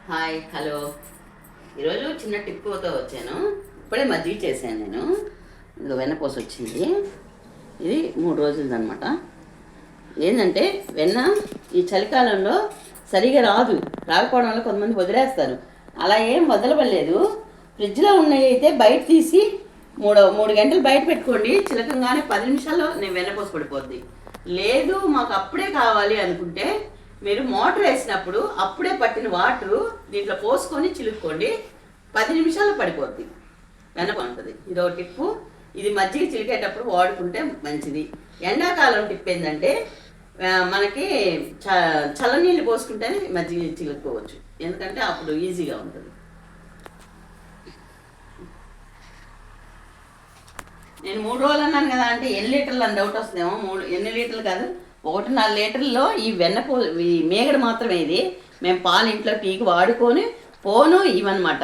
Hi hello. ఈరోజు చిన్న టిప్పుతో వచ్చాను. ఇప్పుడే మజ్జిగ చేశాను నేను. ఇది వెన్నపూస వచ్చింది. ఇది 3 రోజులది అనమాట. ఏంటంటే వెన్న ఈ చలికాలంలో సరిగా రాకపోవడం వల్ల కొంతమంది వదిలేస్తారు. అలా ఏం వదలవలేదు. ఫ్రిడ్జ్లో ఉన్నవి అయితే బయట తీసి 3 గంటలు బయట పెట్టుకోండి. చిలకంగానే 10 నిమిషాల్లో నేను వెన్నపూస పడిపోద్ది. లేదు మాకు అప్పుడే కావాలి అనుకుంటే మీరు మోటార్ వేసినప్పుడు అప్పుడే పట్టిన వాటరు దీంట్లో పోసుకొని చిలుక్కోండి. 10 నిమిషాల్లో పడిపోద్ది, వెనకుంటుంది. ఇదో టిప్పు. ఇది మజ్జిగ చిలికేటప్పుడు వాడుకుంటే మంచిది. ఎండాకాలం టిప్ ఏంటంటే మనకి చల్లనీళ్ళు పోసుకుంటేనే మజ్జిగ చిలుక్కోవచ్చు, ఎందుకంటే అప్పుడు ఈజీగా ఉంటుంది. నేను 3 రోజులు అన్నాను కదా, అంటే ఎన్ని లీటర్లు అని డౌట్ వస్తుందేమో. ఎన్ని లీటర్లు కాదు, 1.5 లీటర్లో ఈ ఈ మేగడ మాత్రమే. ఇది మేము పాలు ఇంట్లో టీకి వాడుకొని ఇవన్నమాట.